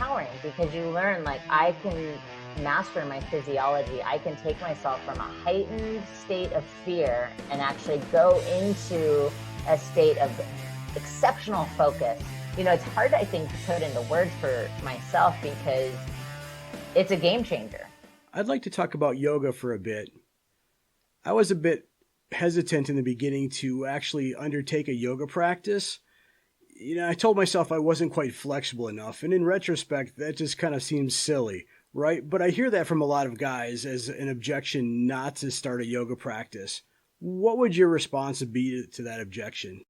empowering because you learn, like, I can master my physiology. I can take myself from a heightened state of fear and actually go into a state of exceptional focus. You know, it's hard, I think, to put into words for myself because it's a game changer. I'd like to talk about yoga for a bit. I was a bit hesitant in the beginning to actually undertake a yoga practice. I told myself I wasn't quite flexible enough, and in retrospect, that just kind of seems silly, right? But I hear that from a lot of guys as an objection not to start a yoga practice. What would your response be to that objection?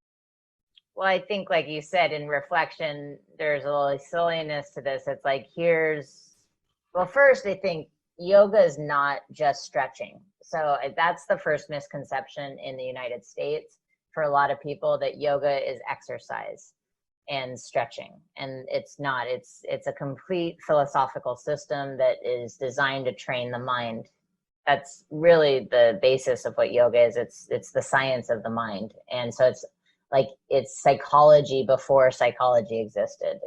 Well, I think, like you said, in reflection, there's a little silliness to this. It's like, well, first, I think yoga is not just stretching. So that's the first misconception in the United States for a lot of people, that yoga is exercise and stretching. And it's not. It's a complete philosophical system that is designed to train the mind. That's really the basis of what yoga is. It's the science of the mind. And so it's psychology before psychology existed.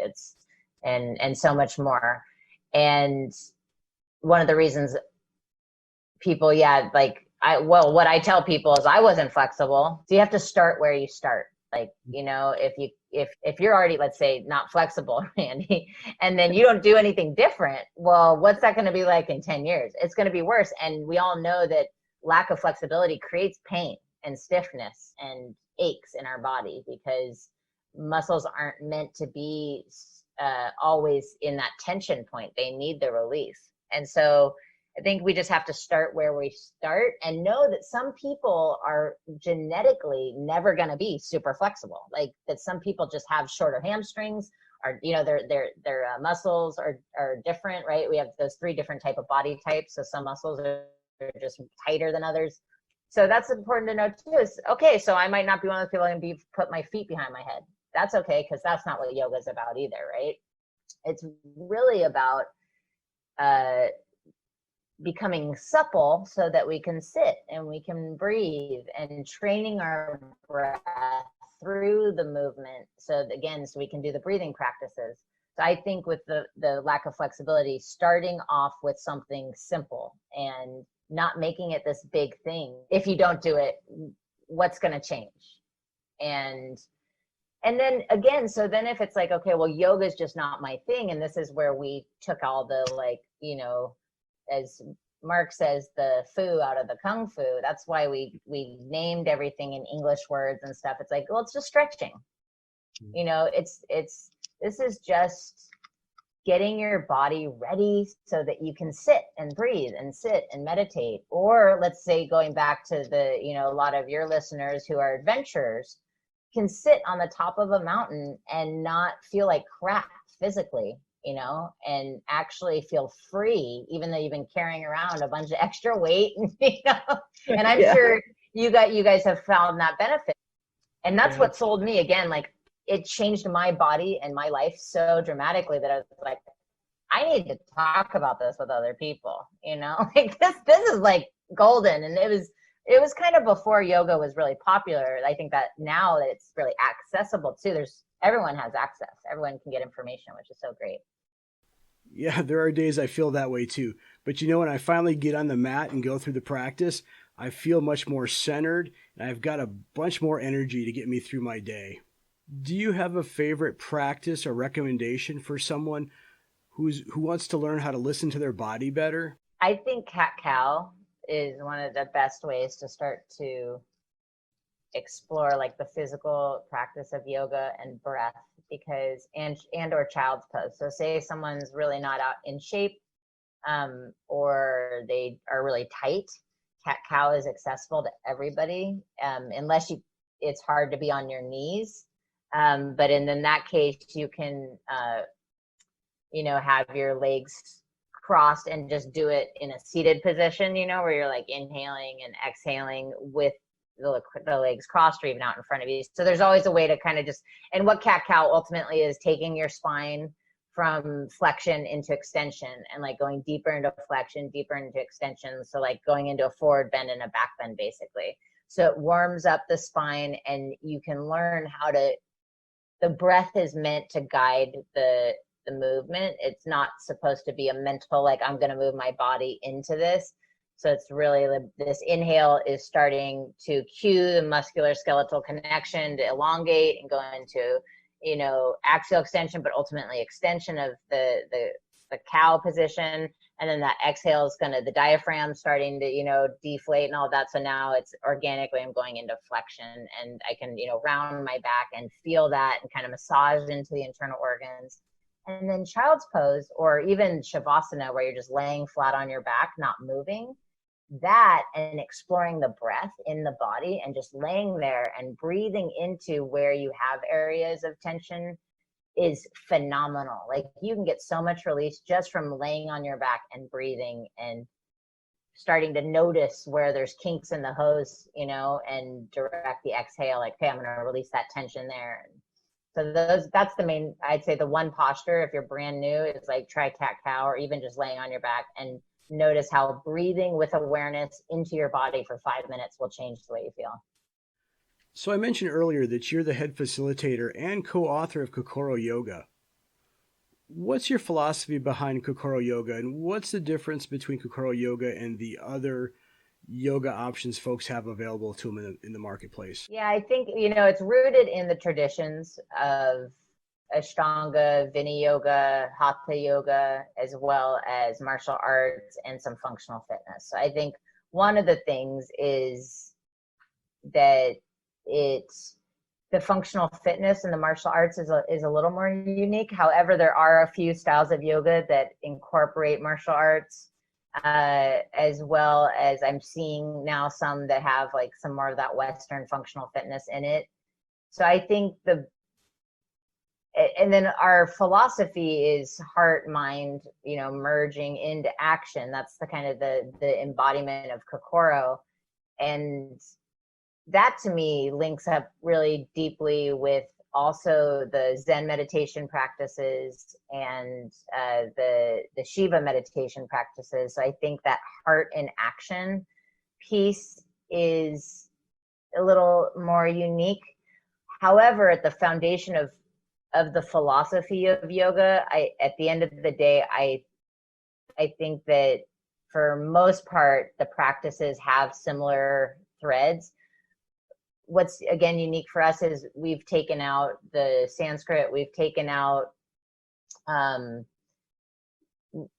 And so much more. And one of the reasons people, what I tell people is I wasn't flexible. So you have to start where you start. Like, if you're already, let's say, not flexible, Randy, and then you don't do anything different, well, what's that going to be like in 10 years? It's going to be worse. And we all know that lack of flexibility creates pain and stiffness and aches in our body, because muscles aren't meant to be always in that tension point. They need the release. And so I think we just have to start where we start and know that some people are genetically never going to be super flexible. Like that some people just have shorter hamstrings, or, their muscles are different, right? We have those 3 different type of body types. So some muscles are just tighter than others. So that's important to know too. Is, okay, so I might not be one of those people who put my feet behind my head. That's okay, because that's not what yoga is about either, right? It's really about becoming supple so that we can sit and we can breathe, and training our breath through the movement. So we can do the breathing practices. So I think with the lack of flexibility, starting off with something simple and not making it this big thing. If you don't do it, what's going to change? And then again, so then if it's like, okay, well, yoga is just not my thing. And this is where we took all the, as Mark says, the foo out of the kung fu. That's why we named everything in English words and stuff. It's like, well, it's just stretching. This is just getting your body ready so that you can sit and breathe and sit and meditate. Or let's say, going back to a lot of your listeners who are adventurers can sit on the top of a mountain and not feel like crap physically, and actually feel free, even though you've been carrying around a bunch of extra weight, and I'm sure you guys have found that benefit. And that's what sold me, again, like, it changed my body and my life so dramatically that I was like, I need to talk about this with other people, like this is like golden. And it was kind of before yoga was really popular. I think that now that it's really accessible too, everyone has access. Everyone can get information, which is so great. Yeah, there are days I feel that way too. But when I finally get on the mat and go through the practice, I feel much more centered, and I've got a bunch more energy to get me through my day. Do you have a favorite practice or recommendation for someone who wants to learn how to listen to their body better? I think cat-cow is one of the best ways to start to explore like the physical practice of yoga and breath, because and or child's pose. So say someone's really not out in shape, or they are really tight, cat-cow is accessible to everybody, unless it's hard to be on your knees. But in that case, you can, have your legs crossed and just do it in a seated position, where you're like inhaling and exhaling with the legs crossed or even out in front of you. So there's always a way to kind of and what cat-cow ultimately is taking your spine from flexion into extension and like going deeper into flexion, deeper into extension. So like going into a forward bend and a back bend, basically. So it warms up the spine, and you can learn how to, the breath is meant to guide the the movement. It's not supposed to be a mental, like, I'm going to move my body into this. So it's really, this inhale is starting to cue the muscular skeletal connection to elongate and go into, axial extension, but ultimately extension of the cow position. And then that exhale is the diaphragm starting to, deflate and all that. So now it's organically, I'm going into flexion, and I can, round my back and feel that and kind of massage into the internal organs. And then child's pose, or even shavasana, where you're just laying flat on your back, not moving, that and exploring the breath in the body and just laying there and breathing into where you have areas of tension is phenomenal. Like, you can get so much release just from laying on your back and breathing and starting to notice where there's kinks in the hose, and direct the exhale, like, okay, I'm going to release that tension there. So that's the main, I'd say the one posture, if you're brand new, is like try cat cow, or even just laying on your back, and notice how breathing with awareness into your body for 5 minutes will change the way you feel. So I mentioned earlier that you're the head facilitator and co-author of Kokoro Yoga. What's your philosophy behind Kokoro Yoga, and what's the difference between Kokoro Yoga and the other yoga options folks have available to them in the marketplace? Yeah, I think, it's rooted in the traditions of Ashtanga, Vinyasa, Hatha yoga, as well as martial arts and some functional fitness. So I think one of the things is that it's the functional fitness and the martial arts is a little more unique. However, there are a few styles of yoga that incorporate martial arts, as well as I'm seeing now some that have like some more of that Western functional fitness in it. So I think and then our philosophy is heart, mind, merging into action. That's the kind of the embodiment of Kokoro. And that to me links up really deeply with also the Zen meditation practices and the Shiva meditation practices. So I think that heart in action piece is a little more unique. However, at the foundation of the philosophy of yoga, at the end of the day, I think that for most part, the practices have similar threads. What's again unique for us is we've taken out the Sanskrit, we've taken out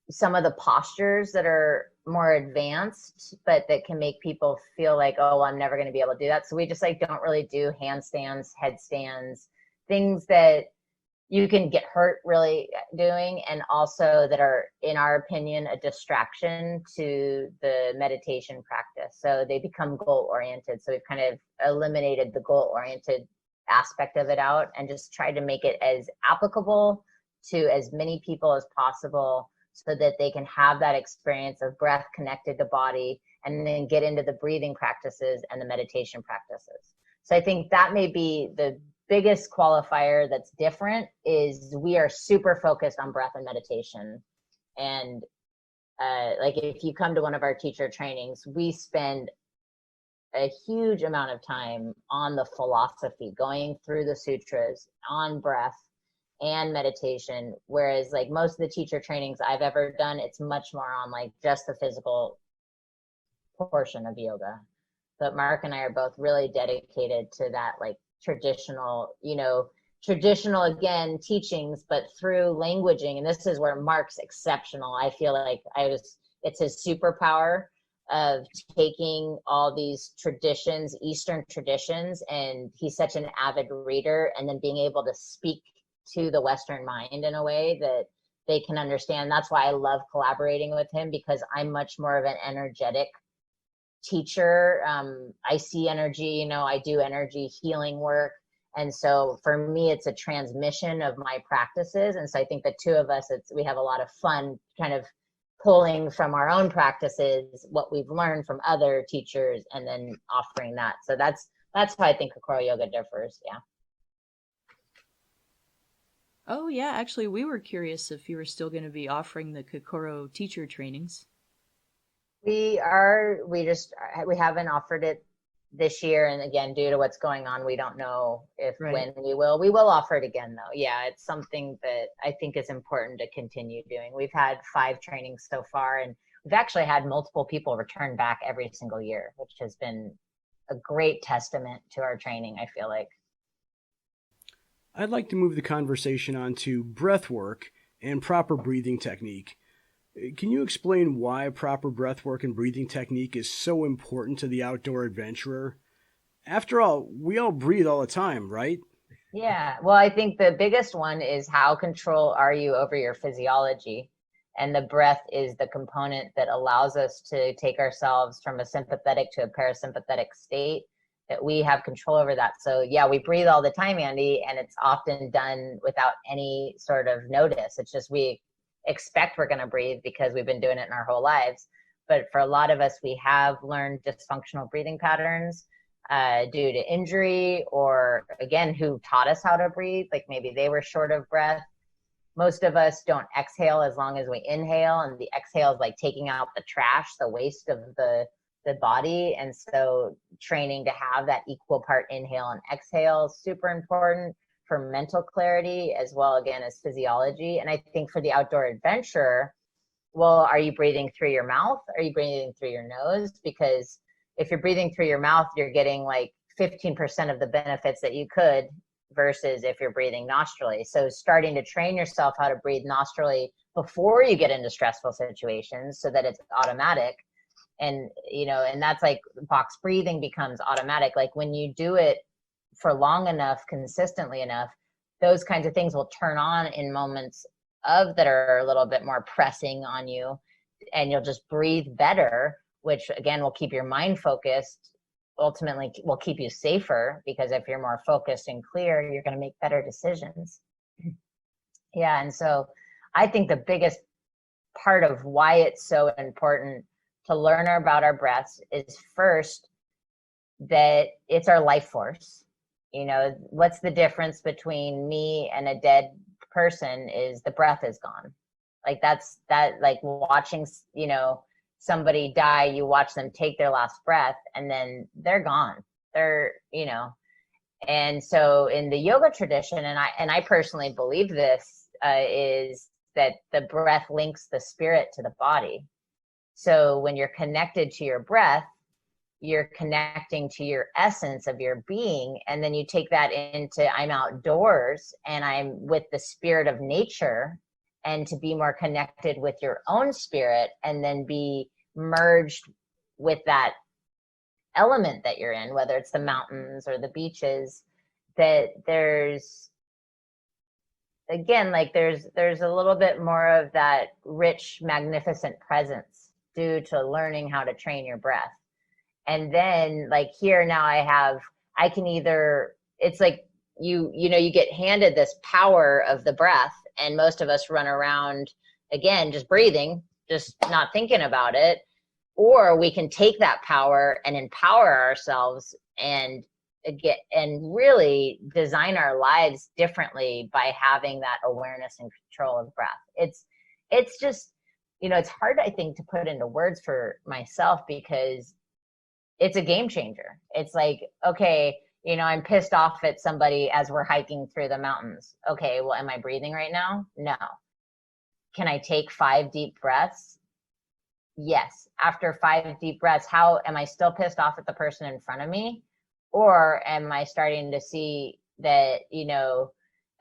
some of the postures that are more advanced, but that can make people feel like, oh, I'm never going to be able to do that. So we just don't really do handstands, headstands, things that you can get hurt really doing, and also that are, in our opinion, a distraction to the meditation practice. So they become goal oriented. So we've kind of eliminated the goal oriented aspect of it out and just tried to make it as applicable to as many people as possible, so that they can have that experience of breath connected to body, and then get into the breathing practices and the meditation practices. So I think that may be the biggest qualifier that's different, is we are super focused on breath and meditation. And like, if you come to one of our teacher trainings, we spend a huge amount of time on the philosophy, going through the sutras, on breath and meditation. Whereas like most of the teacher trainings I've ever done, it's much more on like just the physical portion of yoga. But Mark and I are both really dedicated to that, like, traditional again teachings, but through languaging. And this is where Mark's exceptional. I feel like it's his superpower of taking all these traditions, Eastern traditions, and he's such an avid reader, and then being able to speak to the Western mind in a way that they can understand. That's why I love collaborating with him, because I'm much more of an energetic teacher. I see energy, I do energy healing work. And so for me, it's a transmission of my practices. And so I think the two of us, we have a lot of fun kind of pulling from our own practices, what we've learned from other teachers, and then offering that. So that's how I think Kokoro Yoga differs. Yeah. Oh yeah, actually we were curious if you were still going to be offering the Kokoro teacher trainings. We haven't offered it this year. And again, due to what's going on, we don't know if Right. when we will offer it again though. Yeah, it's something that I think is important to continue doing. We've had 5 trainings so far, and we've actually had multiple people return back every single year, which has been a great testament to our training, I feel like. I'd like to move the conversation on to breath work and proper breathing technique. Can you explain why proper breath work and breathing technique is so important to the outdoor adventurer? After all, we all breathe all the time, right? Yeah, well, I think the biggest one is how control are you over your physiology? And the breath is the component that allows us to take ourselves from a sympathetic to a parasympathetic state, that we have control over that. So yeah, we breathe all the time, Andy, and it's often done without any sort of notice. It's just we expect we're going to breathe because we've been doing it in our whole lives. But for a lot of us, we have learned dysfunctional breathing patterns due to injury, or again, who taught us how to breathe. Like maybe they were short of breath. Most of us don't exhale as long as we inhale, and the exhale is like taking out the trash, the waste of the body. And so training to have that equal part inhale and exhale is super important for mental clarity as well, again, as physiology. And I think for the outdoor adventurer, well, are you breathing through your mouth? Are you breathing through your nose? Because if you're breathing through your mouth, you're getting like 15% of the benefits that you could, versus if you're breathing nostrily. So starting to train yourself how to breathe nostrily before you get into stressful situations so that it's automatic. And, you know, and that's like box breathing becomes automatic. Like when you do it for long enough, consistently enough, those kinds of things will turn on in moments of that are a little bit more pressing on you, and you'll just breathe better, which again will keep your mind focused, ultimately will keep you safer, because if you're more focused and clear, you're going to make better decisions. Yeah, and so I think the biggest part of why it's so important to learn about our breaths is first that it's our life force. You know, what's the difference between me and a dead person is the breath is gone. Like that's that, like watching, you know, somebody die, you watch them take their last breath and then they're gone. They're, you know, and so in the yoga tradition, and I personally believe this, is that the breath links the spirit to the body. So when you're connected to your breath, you're connecting to your essence of your being. And then you take that into, I'm outdoors and I'm with the spirit of nature, and to be more connected with your own spirit and then be merged with that element that you're in, whether it's the mountains or the beaches, that there's, again, like there's a little bit more of that rich, magnificent presence due to learning how to train your breath. And then like here now I can either, it's like you know, you get handed this power of the breath, and most of us run around again just breathing, just not thinking about it. Or we can take that power and empower ourselves and really design our lives differently by having that awareness and control of breath. It's just, you know, it's hard, I think, to put into words for myself, because it's a game changer. It's like, okay, you know, I'm pissed off at somebody as we're hiking through the mountains. Okay, well, am I breathing right now? No. Can I take 5 deep breaths? Yes. After 5 deep breaths, how am I still pissed off at the person in front of me? Or am I starting to see that, you know,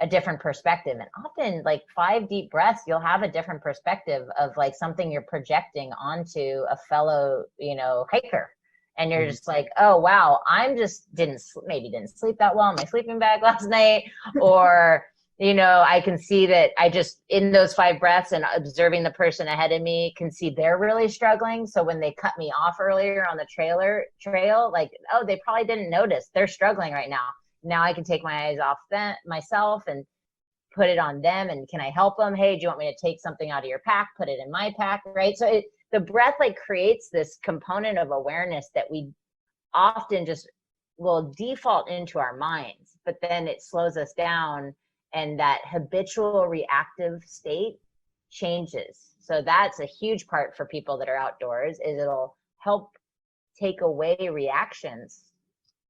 a different perspective? And often like 5 deep breaths, you'll have a different perspective of like something you're projecting onto a fellow, you know, hiker. And you're just like, oh, wow, I'm just maybe didn't sleep that well in my sleeping bag last night. Or, you know, I can see that I just, in those 5 breaths and observing the person ahead of me, can see they're really struggling. So when they cut me off earlier on the trail, like, oh, they probably didn't notice. They're struggling right now. Now I can take my eyes off myself and put it on them. And can I help them? Hey, do you want me to take something out of your pack? Put it in my pack, right? So the breath like creates this component of awareness that we often just will default into our minds, but then it slows us down, and that habitual reactive state changes. So that's a huge part for people that are outdoors, is it'll help take away reactions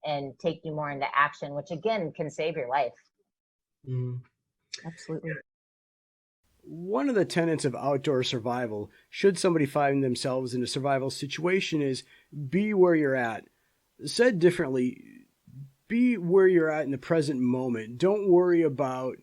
and take you more into action, which again can save your life. Mm. Absolutely. One of the tenets of outdoor survival, should somebody find themselves in a survival situation, is be where you're at. Said differently, be where you're at in the present moment. Don't worry about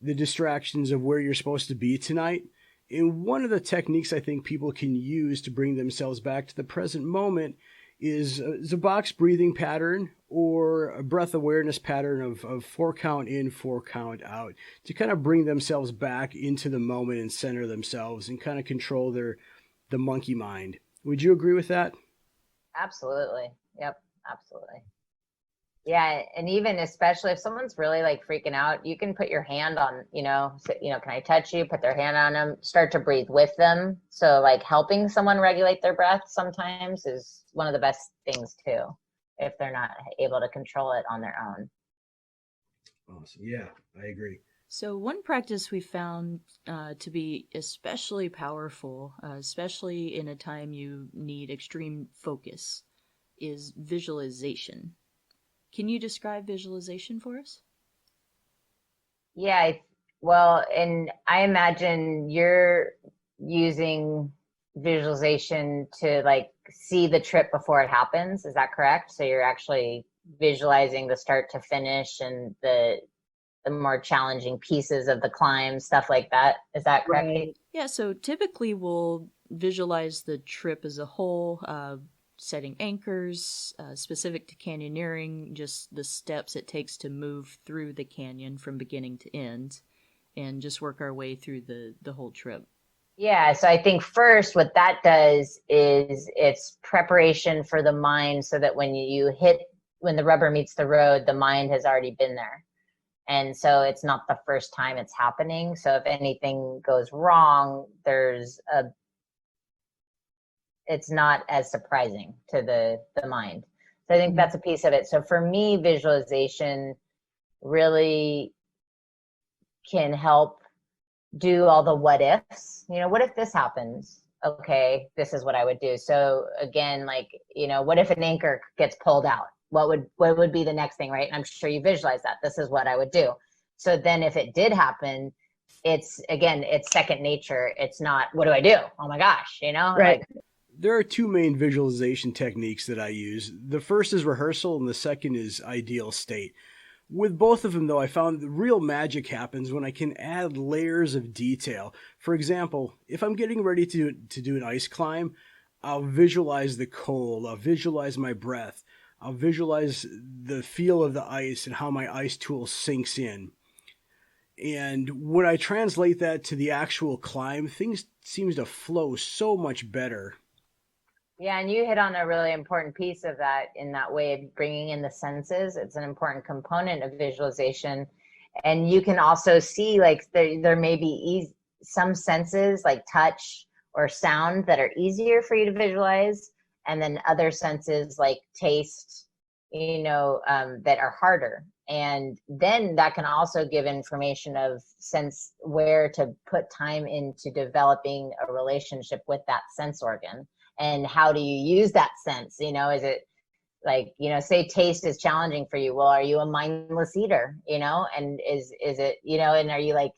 the distractions of where you're supposed to be tonight. And one of the techniques I think people can use to bring themselves back to the present moment is a box breathing pattern or a breath awareness pattern of 4 count in, 4 count out, to kind of bring themselves back into the moment and center themselves and kind of control the monkey mind. Would you agree with that? Absolutely. Yep. Absolutely. Yeah, and even especially if someone's really like freaking out, you can put your hand on, can I touch you? Put their hand on them, start to breathe with them. So like helping someone regulate their breath sometimes is one of the best things too, if they're not able to control it on their own. Awesome. Yeah, I agree. So one practice we found to be especially powerful, especially in a time you need extreme focus, is visualization. Can you describe visualization for us? Yeah, well, and I imagine you're using visualization to like see the trip before it happens. Is that correct? So you're actually visualizing the start to finish and the more challenging pieces of the climb, stuff like that. Is that correct? Right. Yeah, so typically we'll visualize the trip as a whole, setting anchors, specific to canyoneering, just the steps it takes to move through the canyon from beginning to end, and just work our way through the whole trip. Yeah, so I think first what that does is it's preparation for the mind so that when the rubber meets the road, the mind has already been there. And so it's not the first time it's happening. So if anything goes wrong, it's not as surprising to the mind. So I think that's a piece of it. So for me, visualization really can help do all the what ifs. What if this happens? Okay, this is what I would do. So again, like, what if an anchor gets pulled out? What would be the next thing, right? And I'm sure you visualize that. This is what I would do. So then if it did happen, it's second nature. It's not, what do I do? Oh my gosh, Right. Like, there are 2 main visualization techniques that I use. The first is rehearsal and the second is ideal state. With both of them, though, I found the real magic happens when I can add layers of detail. For example, if I'm getting ready to do an ice climb, I'll visualize the cold, I'll visualize my breath, I'll visualize the feel of the ice and how my ice tool sinks in. And when I translate that to the actual climb, things seem to flow so much better. yeah, and you hit on a really important piece of that in that way of bringing in the senses. It's an important component of visualization. And you can also see like there may be some senses like touch or sound that are easier for you to visualize. And then other senses like taste, that are harder. And then that can also give information of sense where to put time into developing a relationship with that sense organ. And how do you use that sense? Is it like, say taste is challenging for you. Well, are you a mindless eater, and is it, and are you like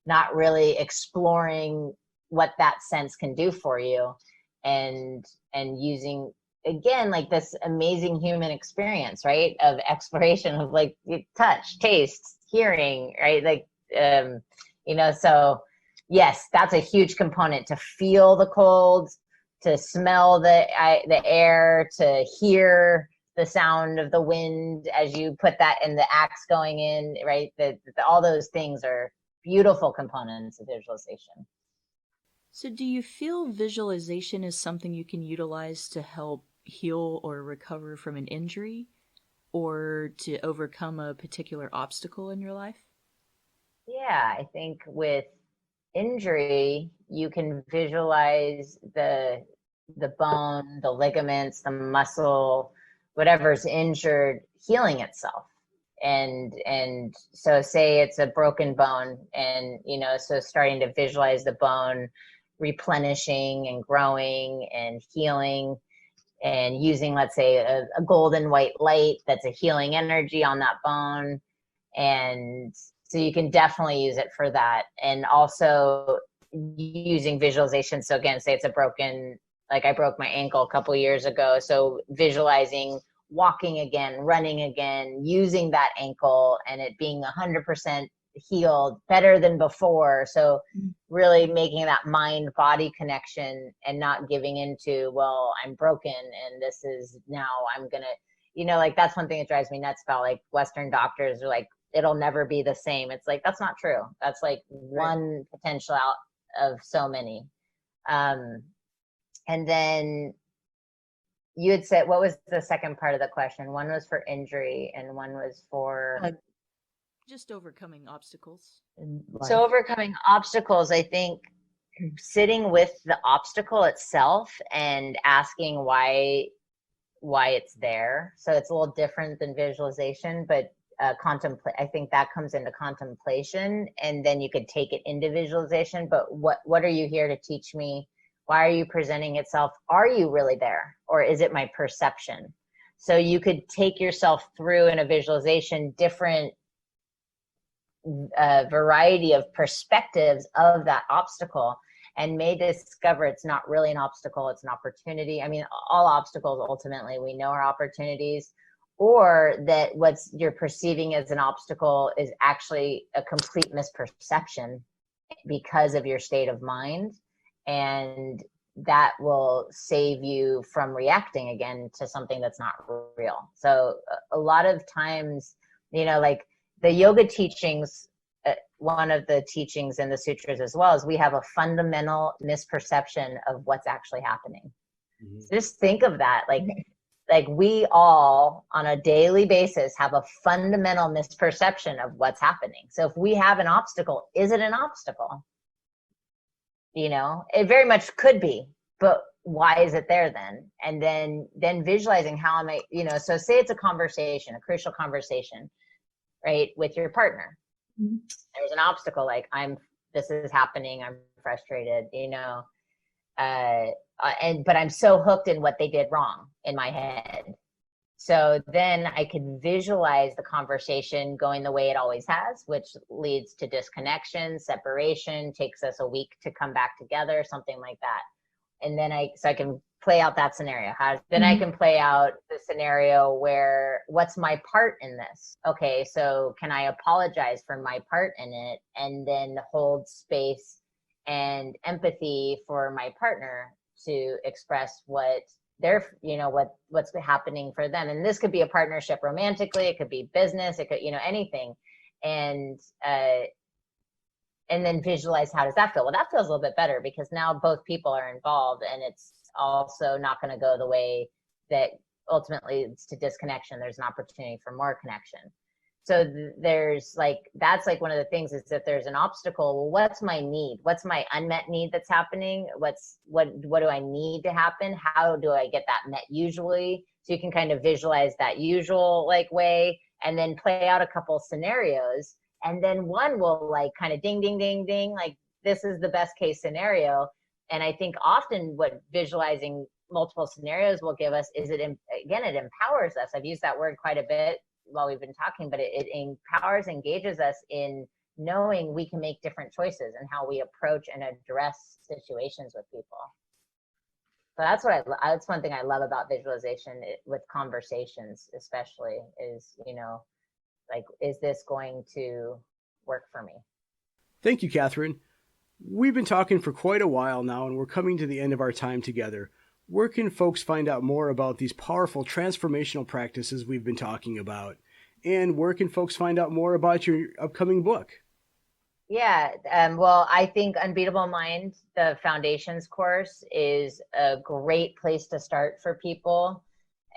not really exploring what that sense can do for you and using, again, like this amazing human experience, right? Of exploration of like touch, taste, hearing, right? Like, so yes, that's a huge component, to feel the cold, to smell the air, to hear the sound of the wind as you put that in the axe going in, right? All those things are beautiful components of visualization. So do you feel visualization is something you can utilize to help heal or recover from an injury, or to overcome a particular obstacle in your life? Yeah, I think with injury, you can visualize the bone, the ligaments, the muscle, whatever's injured, healing itself. And so say it's a broken bone, and so starting to visualize the bone replenishing and growing and healing. and using, let's say, a golden white light that's a healing energy on that bone. And so you can definitely use it for that. And also using visualization. So again, say it's a broken, like I broke my ankle a couple years ago. So visualizing walking again, running again, using that ankle and it being 100% healed, better than before. So really making that mind body connection and not giving into, well, I'm broken and this is now I'm gonna, like that's one thing that drives me nuts about like Western doctors are like, it'll never be the same. It's like, that's not true. That's like one potential out of so many. And then you had said, what was the second part of the question? One was for injury and one was for just overcoming obstacles. So overcoming obstacles, I think sitting with the obstacle itself and asking why it's there. So it's a little different than visualization, but I think that comes into contemplation, and then you could take it into visualization. But what are you here to teach me? Why are you presenting itself? Are you really there, or is it my perception? So you could take yourself through in a visualization different variety of perspectives of that obstacle, and may discover it's not really an obstacle, it's an opportunity. I mean, all obstacles ultimately we know are opportunities, or that what's you're perceiving as an obstacle is actually a complete misperception because of your state of mind, and that will save you from reacting again to something that's not real. So a lot of times, like the yoga teachings, one of the teachings in the sutras as well is we have a fundamental misperception of what's actually happening. Mm-hmm. Just think of that. Like we all on a daily basis have a fundamental misperception of what's happening. So if we have an obstacle, is it an obstacle? It very much could be, but why is it there then? And then visualizing how am I, so say it's a conversation, a crucial conversation, right, with your partner. Mm-hmm. There's an obstacle, like this is happening, I'm frustrated, but I'm so hooked in what they did wrong in my head. So then I can visualize the conversation going the way it always has, which leads to disconnection, separation, takes us a week to come back together, something like that. And then I can play out that scenario. Then I can play out the scenario where what's my part in this? Okay, so can I apologize for my part in it and then hold space and empathy for my partner to express what they're, what's happening for them. And this could be a partnership romantically, it could be business, it could, anything. And then visualize, how does that feel? Well, that feels a little bit better because now both people are involved, and it's also not going to go the way that ultimately leads to disconnection. There's an opportunity for more connection. So there's that's one of the things is that there's an obstacle. Well, what's my need? What's my unmet need that's happening? What do I need to happen? How do I get that met usually? So you can kind of visualize that usual way, and then play out a couple scenarios. And then one will kind of ding, ding, ding, ding, this is the best case scenario. And I think often what visualizing multiple scenarios will give us is it empowers us. I've used that word quite a bit while we've been talking, but it empowers, engages us in knowing we can make different choices and how we approach and address situations with people. So that's one thing I love about visualization with conversations, especially is, is this going to work for me? Thank you, Catherine. We've been talking for quite a while now, and we're coming to the end of our time together. Where can folks find out more about these powerful transformational practices we've been talking about? And where can folks find out more about your upcoming book? Yeah, well, I think Unbeatable Mind, the Foundations course, is a great place to start for people.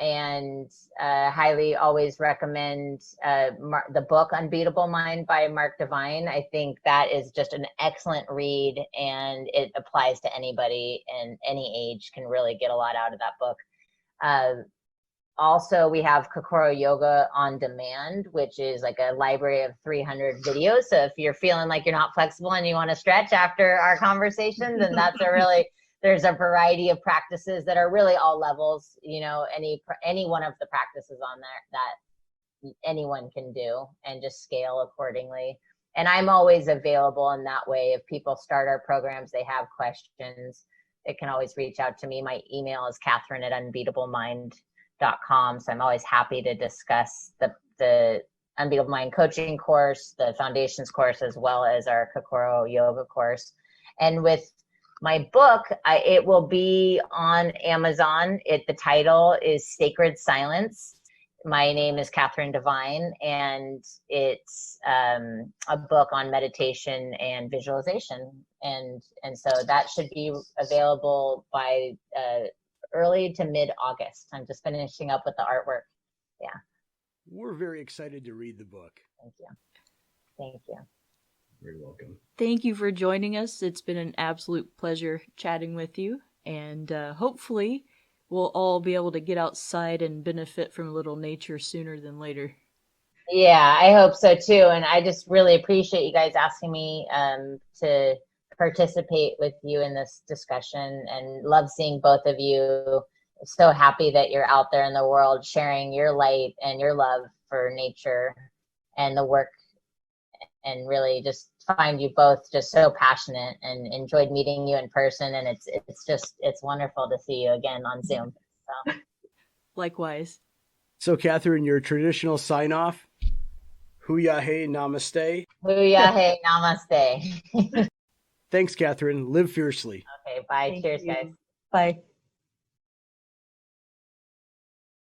And highly always recommend the book Unbeatable Mind by Mark Divine. I think that is just an excellent read, and it applies to anybody and any age can really get a lot out of that book. Also, we have Kokoro Yoga On Demand, which is a library of 300 videos. So if you're feeling like you're not flexible and you want to stretch after our conversation, then that's a really there's a variety of practices that are really all levels, any one of the practices on there that anyone can do, and just scale accordingly. And I'm always available in that way. If people start our programs, they have questions, they can always reach out to me. My email is Catherine@unbeatablemind.com. So I'm always happy to discuss the Unbeatable Mind coaching course, the foundations course, as well as our Kokoro yoga course. And with my book, it will be on Amazon. The title is Sacred Silence. My name is Chapman Divine, and it's a book on meditation and visualization. And so that should be available by early to mid-August. I'm just finishing up with the artwork. Yeah. We're very excited to read the book. Thank you. Thank you. You're welcome. Thank you for joining us. It's been an absolute pleasure chatting with you. And hopefully we'll all be able to get outside and benefit from a little nature sooner than later. Yeah, I hope so too. And I just really appreciate you guys asking me to participate with you in this discussion, and love seeing both of you. So happy that you're out there in the world sharing your light and your love for nature and the work, and really just find you both just so passionate, and enjoyed meeting you in person. And it's wonderful to see you again on Zoom. So. Likewise. So Catherine, your traditional sign off. Huyahe namaste. Huyahe namaste. Thanks, Catherine. Live fiercely. Okay, bye. Cheers, guys. Bye.